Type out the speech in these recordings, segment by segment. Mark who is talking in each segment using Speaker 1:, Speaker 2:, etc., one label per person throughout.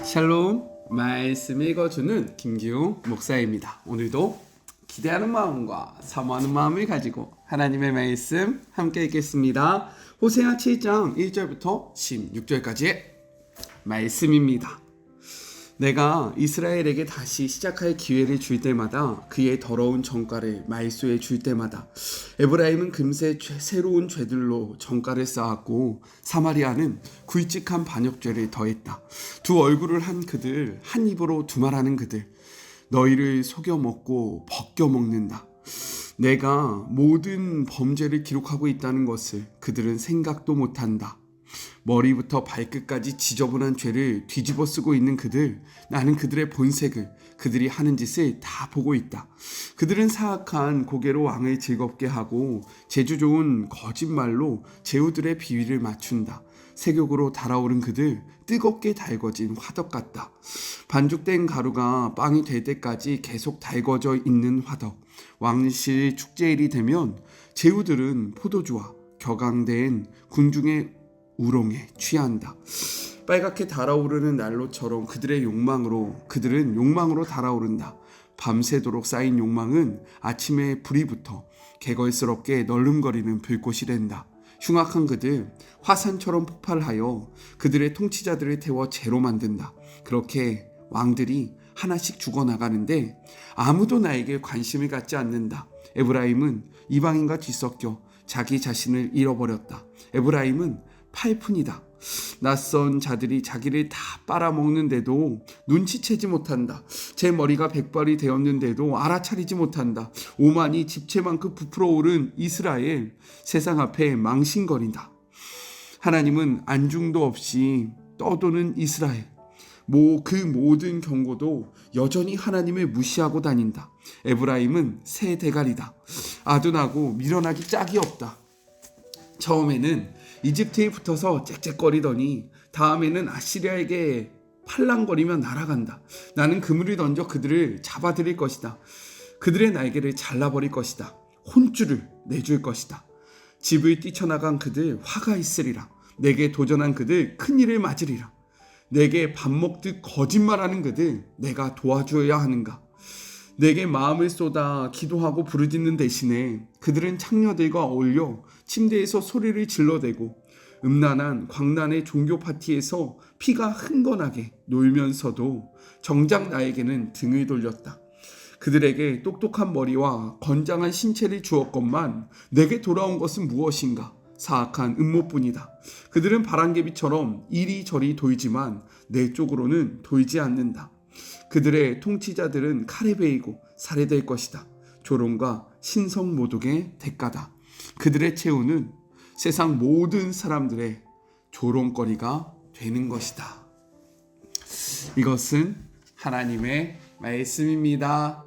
Speaker 1: 샬롬, 말씀 읽어주는 김기웅 목사입니다. 오늘도 기대하는 마음과 사모하는 마음을 가지고 하나님의 말씀 함께 읽겠습니다. 호세아 7장 1절부터 16절까지의 말씀입니다. 내가 이스라엘에게 다시 시작할 기회를 줄 때마다 그의 더러운 전가를 말소해 줄 때마다 에브라임은 금세 새로운 죄들로 전가를 쌓았고 사마리아는 굵직한 반역죄를 더했다. 두 얼굴을 한 그들, 한 입으로 두말하는 그들, 너희를 속여 먹고 벗겨 먹는다. 내가 모든 범죄를 기록하고 있다는 것을 그들은 생각도 못한다. 머리부터 발끝까지 지저분한 죄를 뒤집어 쓰고 있는 그들, 나는 그들의 본색을, 그들이 하는 짓을 다 보고 있다. 그들은 사악한 고개로 왕을 즐겁게 하고 재주 좋은 거짓말로 제후들의 비위를 맞춘다. 세격으로 달아오른 그들, 뜨겁게 달궈진 화덕 같다. 반죽된 가루가 빵이 될 때까지 계속 달궈져 있는 화덕. 왕실 축제일이 되면 제후들은 포도주와 격앙된 군중의 우롱에 취한다. 빨갛게 달아오르는 난로처럼 그들은 욕망으로 달아오른다. 밤새도록 쌓인 욕망은 아침에 불이 붙어 개걸스럽게 널름거리는 불꽃이 된다. 흉악한 그들, 화산처럼 폭발하여 그들의 통치자들을 태워 재로 만든다. 그렇게 왕들이 하나씩 죽어나가는데 아무도 나에게 관심을 갖지 않는다. 에브라임은 이방인과 뒤섞여 자기 자신을 잃어버렸다. 에브라임은 팔푼이다. 낯선 자들이 자기를 다 빨아먹는데도 눈치채지 못한다. 제 머리가 백발이 되었는데도 알아차리지 못한다. 오만이 집채만큼 부풀어 오른 이스라엘, 세상 앞에 망신거린다. 하나님은 안중도 없이 떠도는 이스라엘, 그 모든 경고도 여전히 하나님을 무시하고 다닌다. 에브라임은 새 대가리다. 아둔하고 밀어나기 짝이 없다. 처음에는 이집트에 붙어서 짹짹거리더니 다음에는 아시리아에게 팔랑거리며 날아간다. 나는 그물을 던져 그들을 잡아들일 것이다. 그들의 날개를 잘라버릴 것이다. 혼쭐을 내줄 것이다. 집을 뛰쳐나간 그들 화가 있으리라. 내게 도전한 그들 큰일을 맞으리라. 내게 밥 먹듯 거짓말하는 그들 내가 도와줘야 하는가. 내게 마음을 쏟아 기도하고 부르짖는 대신에 그들은 창녀들과 어울려 침대에서 소리를 질러대고 음란한 광란의 종교 파티에서 피가 흥건하게 놀면서도 정작 나에게는 등을 돌렸다. 그들에게 똑똑한 머리와 건장한 신체를 주었건만 내게 돌아온 것은 무엇인가? 사악한 음모뿐이다. 그들은 바람개비처럼 이리저리 돌지만 내 쪽으로는 돌지 않는다. 그들의 통치자들은 칼에 베이고 살해될 것이다. 조롱과 신성모독의 대가다. 그들의 최후는 세상 모든 사람들의 조롱거리가 되는 것이다. 이것은 하나님의 말씀입니다.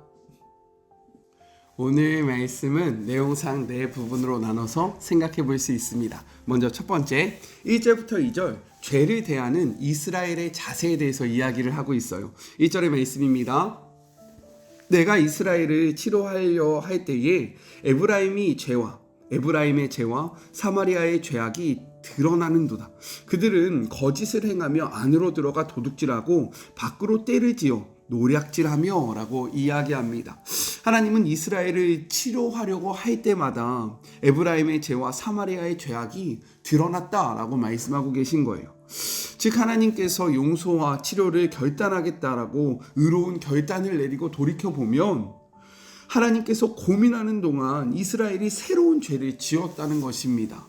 Speaker 1: 오늘 말씀은 내용상 네 부분으로 나눠서 생각해 볼 수 있습니다. 먼저 첫 번째 1절부터 2절 죄를 대하는 이스라엘의 자세에 대해서 이야기를 하고 있어요. 1절의 말씀입니다. 내가 이스라엘을 치료하려 할 때에 에브라임의 죄와 사마리아의 죄악이 드러나는도다. 그들은 거짓을 행하며 안으로 들어가 도둑질하고 밖으로 떼를 지어 노략질하며 라고 이야기합니다. 하나님은 이스라엘을 치료하려고 할 때마다 에브라임의 죄와 사마리아의 죄악이 드러났다라고 말씀하고 계신 거예요. 즉 하나님께서 용서와 치료를 결단하겠다라고 의로운 결단을 내리고 돌이켜보면 하나님께서 고민하는 동안 이스라엘이 새로운 죄를 지었다는 것입니다.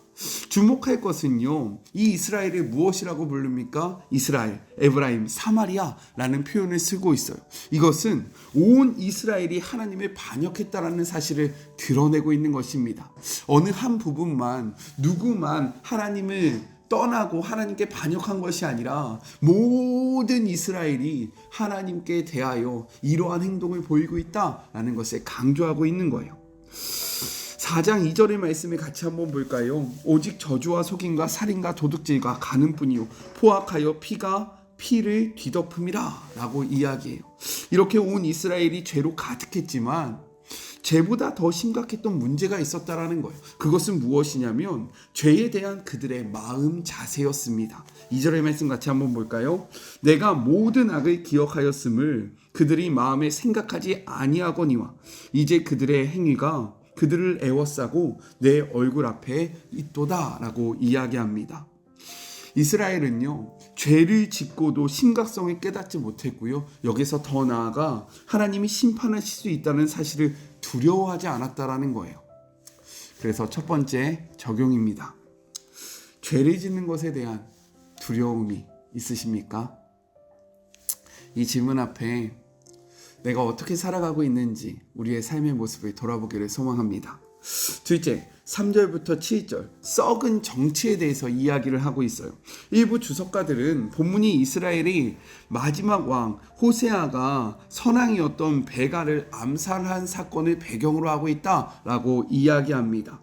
Speaker 1: 주목할 것은요, 이 이스라엘을 무엇이라고 부릅니까? 이스라엘, 에브라임, 사마리아라는 표현을 쓰고 있어요. 이것은 온 이스라엘이 하나님을 반역했다라는 사실을 드러내고 있는 것입니다. 어느 한 부분만, 누구만 하나님을 떠나고 하나님께 반역한 것이 아니라 모든 이스라엘이 하나님께 대하여 이러한 행동을 보이고 있다라는 것을 강조하고 있는 거예요. 4장 2절의 말씀을 같이 한번 볼까요? 오직 저주와 속임과 살인과 도둑질과 간음뿐이요 포악하여 피를 뒤덮음이라 라고 이야기해요. 이렇게 온 이스라엘이 죄로 가득했지만 죄보다 더 심각했던 문제가 있었다라는 거예요. 그것은 무엇이냐면 죄에 대한 그들의 마음 자세였습니다. 2절의 말씀 같이 한번 볼까요? 내가 모든 악을 기억하였음을 그들이 마음에 생각하지 아니하거니와 이제 그들의 행위가 그들을 애워싸고 내 얼굴 앞에 있도다라고 이야기합니다. 이스라엘은요, 죄를 짓고도 심각성을 깨닫지 못했고요, 여기서 더 나아가 하나님이 심판하실 수 있다는 사실을 두려워하지 않았다라는 거예요. 그래서 첫 번째 적용입니다. 죄를 짓는 것에 대한 두려움이 있으십니까? 이 질문 앞에 내가 어떻게 살아가고 있는지 우리의 삶의 모습을 돌아보기를 소망합니다. 둘째, 3절부터 7절 썩은 정치에 대해서 이야기를 하고 있어요. 일부 주석가들은 본문이 이스라엘이 마지막 왕 호세아가 선왕이었던 베가를 암살한 사건을 배경으로 하고 있다라고 이야기합니다.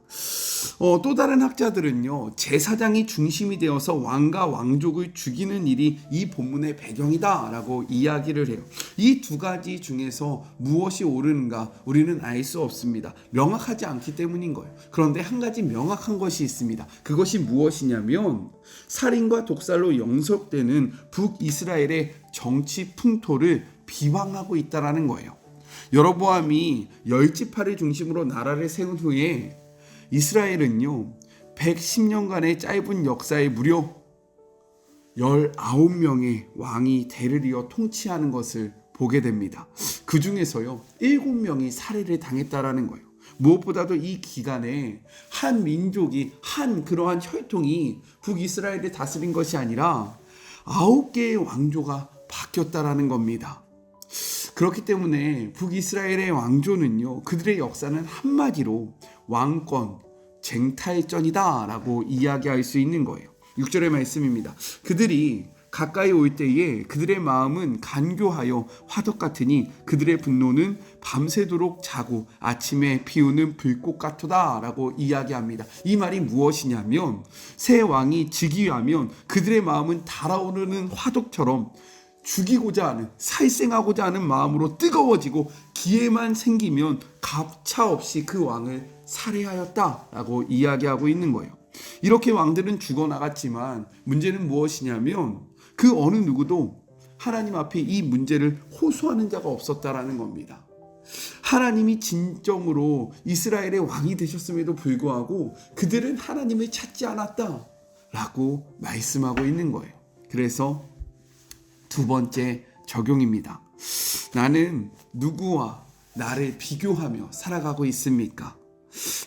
Speaker 1: 또 다른 학자들은요, 제사장이 중심이 되어서 왕과 왕족을 죽이는 일이 이 본문의 배경이다라고 이야기를 해요. 이 두 가지 중에서 무엇이 옳은가 우리는 알 수 없습니다. 명확하지 않기 때문인 거예요. 그런데 한 가지 명확한 것이 있습니다. 그것이 무엇이냐면 살인과 독살로 영속되는 북이스라엘의 정치 풍토를 비방하고 있다라는 거예요. 여로보암이 열지파를 중심으로 나라를 세운 후에 이스라엘은요, 110년간의 짧은 역사에 무려 19명의 왕이 대를 이어 통치하는 것을 보게 됩니다. 그 중에서요, 7명이 살해를 당했다라는 거예요. 무엇보다도 이 기간에 한 민족이, 한 그러한 혈통이 북이스라엘을 다스린 것이 아니라 9개의 왕조가 바뀌었다라는 겁니다. 그렇기 때문에 북이스라엘의 왕조는요, 그들의 역사는 한마디로 왕권 쟁탈전이다 라고 이야기할 수 있는 거예요. 6절의 말씀입니다. 그들이 가까이 올 때에 그들의 마음은 간교하여 화덕 같으니 그들의 분노는 밤새도록 자고 아침에 피우는 불꽃 같도다 라고 이야기합니다. 이 말이 무엇이냐면 새 왕이 즉위하면 그들의 마음은 달아오르는 화덕처럼 죽이고자 하는, 살생하고자 하는 마음으로 뜨거워지고 기회만 생기면 가차없이 그 왕을 살해하였다라고 이야기하고 있는 거예요. 이렇게 왕들은 죽어나갔지만 문제는 무엇이냐면 그 어느 누구도 하나님 앞에 이 문제를 호소하는 자가 없었다라는 겁니다. 하나님이 진정으로 이스라엘의 왕이 되셨음에도 불구하고 그들은 하나님을 찾지 않았다라고 말씀하고 있는 거예요. 그래서 두 번째 적용입니다. 나는 누구와 나를 비교하며 살아가고 있습니까?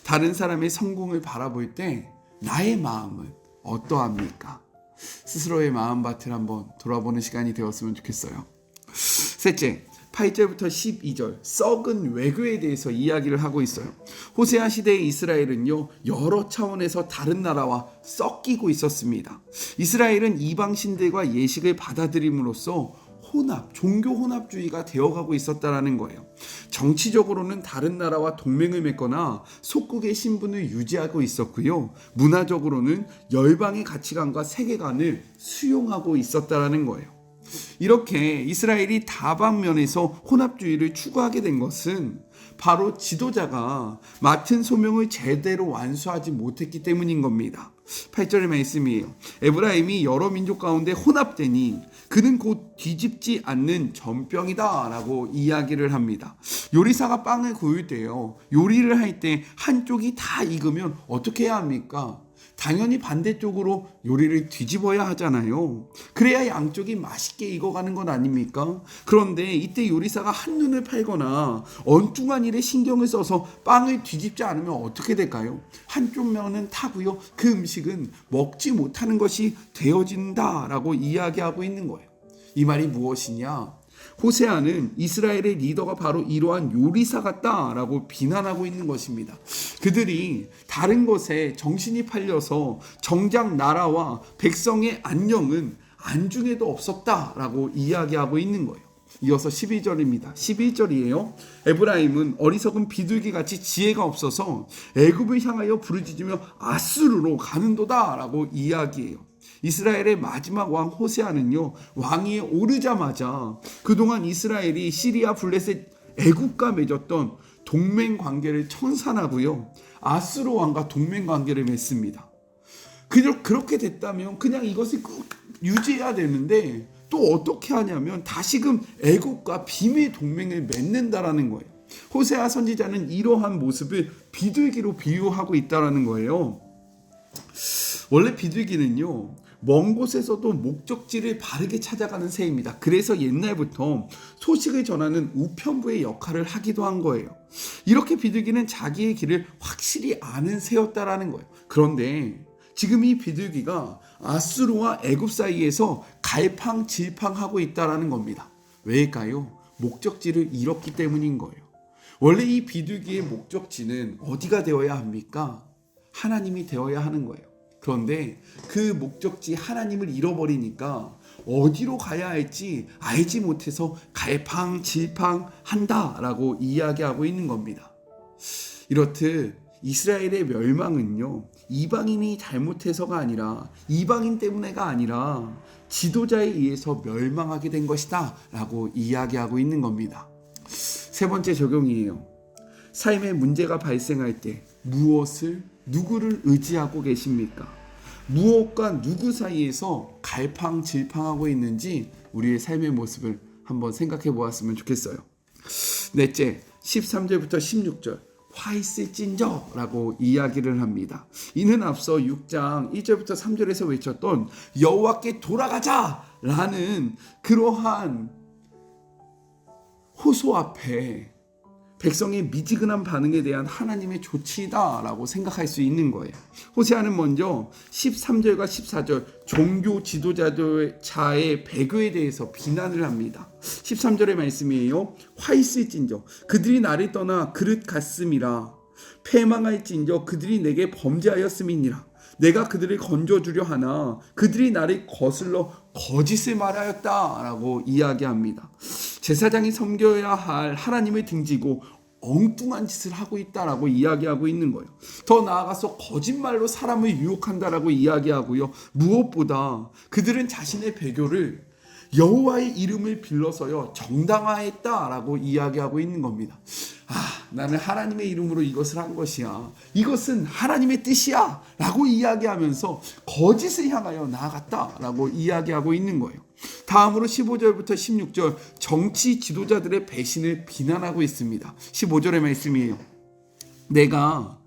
Speaker 1: 다른 사람의 성공을 바라볼 때 나의 마음은 어떠합니까? 스스로의 마음밭을 한번 돌아보는 시간이 되었으면 좋겠어요. 셋째, 8절부터 12절 썩은 외교에 대해서 이야기를 하고 있어요. 호세아 시대의 이스라엘은요, 여러 차원에서 다른 나라와 섞이고 있었습니다. 이스라엘은 이방 신들과 예식을 받아들임으로써 종교 혼합주의가 되어가고 있었다라는 거예요. 정치적으로는 다른 나라와 동맹을 맺거나 속국의 신분을 유지하고 있었고요. 문화적으로는 열방의 가치관과 세계관을 수용하고 있었다라는 거예요. 이렇게 이스라엘이 다방면에서 혼합주의를 추구하게 된 것은 바로 지도자가 맡은 소명을 제대로 완수하지 못했기 때문인 겁니다. 8절의 말씀이에요. 에브라임이 여러 민족 가운데 혼합되니 그는 곧 뒤집지 않는 전병이다 라고 이야기를 합니다. 요리사가 빵을 구울 때요, 요리를 할 때 한쪽이 다 익으면 어떻게 해야 합니까? 당연히 반대쪽으로 요리를 뒤집어야 하잖아요. 그래야 양쪽이 맛있게 익어가는 것 아닙니까? 그런데 이때 요리사가 한눈을 팔거나 엉뚱한 일에 신경을 써서 빵을 뒤집지 않으면 어떻게 될까요? 한쪽 면은 타고요, 그 음식은 먹지 못하는 것이 되어진다라고 이야기하고 있는 거예요. 이 말이 무엇이냐? 호세아는 이스라엘의 리더가 바로 이러한 요리사 같다라고 비난하고 있는 것입니다. 그들이 다른 것에 정신이 팔려서 정작 나라와 백성의 안녕은 안중에도 없었다라고 이야기하고 있는 거예요. 이어서 12절입니다. 11절이에요. 에브라임은 어리석은 비둘기같이 지혜가 없어서 애굽을 향하여 부르짖으며 아수르로 가는도다라고 이야기해요. 이스라엘의 마지막 왕 호세아는요, 왕위에 오르자마자 그동안 이스라엘이 시리아 블레셋 애국과 맺었던 동맹 관계를 청산하고요. 아수르 왕과 동맹 관계를 맺습니다. 그렇게 됐다면 그냥 이것을 꼭 유지해야 되는데 또 어떻게 하냐면 다시금 애국과 비밀 동맹을 맺는다라는 거예요. 호세아 선지자는 이러한 모습을 비둘기로 비유하고 있다라는 거예요. 원래 비둘기는요, 먼 곳에서도 목적지를 바르게 찾아가는 새입니다. 그래서 옛날부터 소식을 전하는 우편부의 역할을 하기도 한 거예요. 이렇게 비둘기는 자기의 길을 확실히 아는 새였다라는 거예요. 그런데 지금 이 비둘기가 아수르와 애굽 사이에서 갈팡질팡하고 있다라는 겁니다. 왜일까요? 목적지를 잃었기 때문인 거예요. 원래 이 비둘기의 목적지는 어디가 되어야 합니까? 하나님이 되어야 하는 거예요. 그런데 그 목적지 하나님을 잃어버리니까 어디로 가야 할지 알지 못해서 갈팡질팡한다라고 이야기하고 있는 겁니다. 이렇듯 이스라엘의 멸망은요, 이방인이 잘못해서가 아니라, 이방인 때문에가 아니라 지도자에 의해서 멸망하게 된 것이다 라고 이야기하고 있는 겁니다. 세 번째 적용이에요. 삶에 문제가 발생할 때 누구를 의지하고 계십니까? 무엇과 누구 사이에서 갈팡질팡하고 있는지 우리의 삶의 모습을 한번 생각해 보았으면 좋겠어요. 넷째, 13절부터 16절 화 있을진저 라고 이야기를 합니다. 이는 앞서 6장 1절부터 3절에서 외쳤던 여호와께 돌아가자 라는 그러한 호소 앞에 백성의 미지근한 반응에 대한 하나님의 조치다라고 생각할 수 있는 거예요. 호세아는 먼저 13절과 14절 종교 지도자의 배교에 대해서 비난을 합니다. 13절의 말씀이에요. 화 있을진저 그들이 나를 떠나 그릇 같음이라. 패망할진저 그들이 내게 범죄하였음이니라. 내가 그들을 건져주려 하나 그들이 나를 거슬러 거짓을 말하였다라고 이야기합니다. 제사장이 섬겨야 할 하나님을 등지고 엉뚱한 짓을 하고 있다라고 이야기하고 있는 거예요. 더 나아가서 거짓말로 사람을 유혹한다라고 이야기하고요. 무엇보다 그들은 자신의 배교를 여호와의 이름을 빌러서요 정당화했다라고 이야기하고 있는 겁니다. 나는 하나님의 이름으로 이것을 한 것이야. 이것은 하나님의 뜻이야 라고 이야기하면서 거짓을 향하여 나아갔다 라고 이야기하고 있는 거예요. 다음으로 15절부터 16절 정치 지도자들의 배신을 비난하고 있습니다. 15절의 말씀이에요. 내가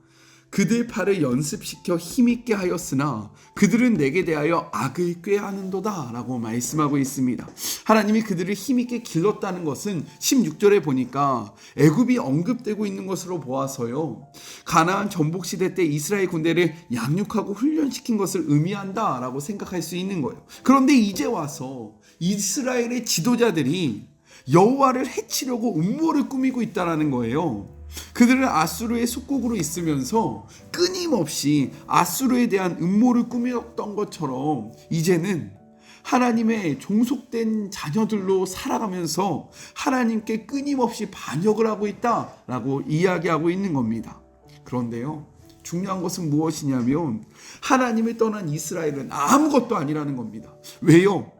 Speaker 1: 그들 팔을 연습시켜 힘있게 하였으나 그들은 내게 대하여 악을 꾀하는도다 라고 말씀하고 있습니다. 하나님이 그들을 힘있게 길렀다는 것은 16절에 보니까 애굽이 언급되고 있는 것으로 보아서요, 가나안 전복시대 때 이스라엘 군대를 양육하고 훈련시킨 것을 의미한다 라고 생각할 수 있는 거예요. 그런데 이제 와서 이스라엘의 지도자들이 여호와를 해치려고 음모를 꾸미고 있다는 거예요. 그들은 아수르의 속국으로 있으면서 끊임없이 아수르에 대한 음모를 꾸몄던 것처럼 이제는 하나님의 종속된 자녀들로 살아가면서 하나님께 끊임없이 반역을 하고 있다라고 이야기하고 있는 겁니다. 그런데요, 중요한 것은 무엇이냐면 하나님을 떠난 이스라엘은 아무것도 아니라는 겁니다. 왜요?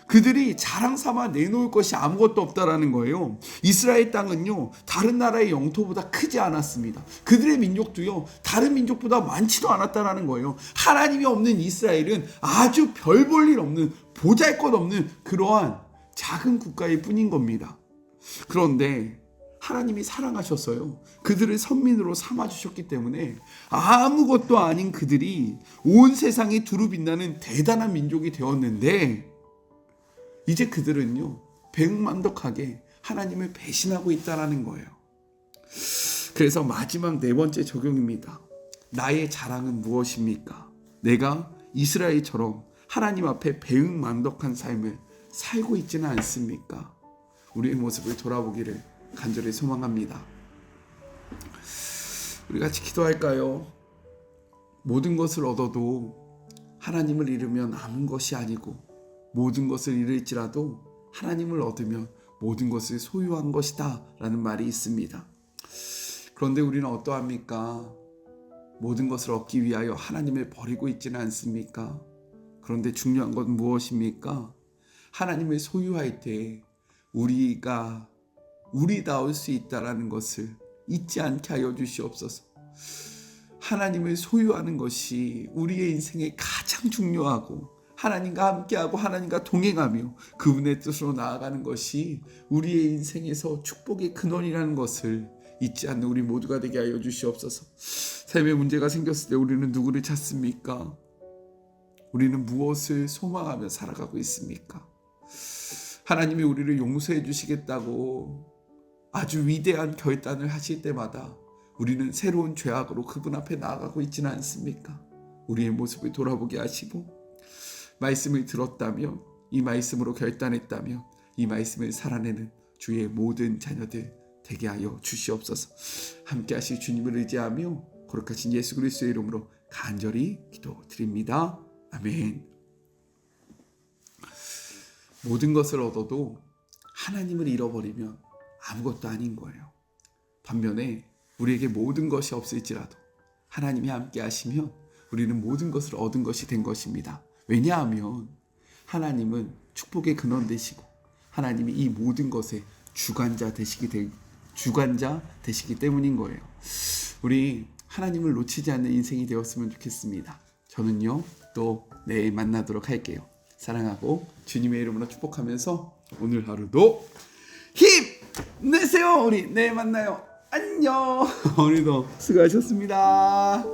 Speaker 1: 그들이 자랑 삼아 내놓을 것이 아무것도 없다라는 거예요. 이스라엘 땅은요, 다른 나라의 영토보다 크지 않았습니다. 그들의 민족도요, 다른 민족보다 많지도 않았다라는 거예요. 하나님이 없는 이스라엘은 아주 별 볼 일 없는, 보잘것없는 그러한 작은 국가일 뿐인 겁니다. 그런데 하나님이 사랑하셨어요. 그들을 선민으로 삼아주셨기 때문에 아무것도 아닌 그들이 온 세상에 두루 빛나는 대단한 민족이 되었는데, 이제 그들은요, 배은만덕하게 하나님을 배신하고 있다는 거예요. 그래서 마지막 네 번째 적용입니다. 나의 자랑은 무엇입니까? 내가 이스라엘처럼 하나님 앞에 배은만덕한 삶을 살고 있지는 않습니까? 우리의 모습을 돌아보기를 간절히 소망합니다. 우리 같이 기도할까요? 모든 것을 얻어도 하나님을 잃으면 아무 것이 아니고, 모든 것을 잃을지라도 하나님을 얻으면 모든 것을 소유한 것이다 라는 말이 있습니다. 그런데 우리는 어떠합니까? 모든 것을 얻기 위하여 하나님을 버리고 있지는 않습니까? 그런데 중요한 건 무엇입니까? 하나님을 소유할 때 우리가 우리다울 수 있다라는 것을 잊지 않게 하여 주시옵소서. 하나님을 소유하는 것이 우리의 인생에 가장 중요하고 하나님과 함께하고 하나님과 동행하며 그분의 뜻으로 나아가는 것이 우리의 인생에서 축복의 근원이라는 것을 잊지 않는 우리 모두가 되게 하여 주시옵소서. 삶에 문제가 생겼을 때 우리는 누구를 찾습니까? 우리는 무엇을 소망하며 살아가고 있습니까? 하나님이 우리를 용서해 주시겠다고 아주 위대한 결단을 하실 때마다 우리는 새로운 죄악으로 그분 앞에 나아가고 있지는 않습니까? 우리의 모습을 돌아보게 하시고 말씀을 들었다며 이 말씀으로 결단했다며 이 말씀을 살아내는 주의 모든 자녀들 되게 하여 주시옵소서. 함께 하실 주님을 의지하며 거룩하신 예수 그리스도의 이름으로 간절히 기도드립니다. 아멘. 모든 것을 얻어도 하나님을 잃어버리면 아무것도 아닌 거예요. 반면에 우리에게 모든 것이 없을지라도 하나님이 함께 하시면 우리는 모든 것을 얻은 것이 된 것입니다. 왜냐하면 하나님은 축복의 근원 되시고 하나님이 이 모든 것의 주관자 되시기 때문인 거예요. 우리 하나님을 놓치지 않는 인생이 되었으면 좋겠습니다. 저는요 또 내일 만나도록 할게요. 사랑하고 주님의 이름으로 축복하면서 오늘 하루도 힘내세요. 우리 내일 만나요. 안녕. 오늘도 수고하셨습니다.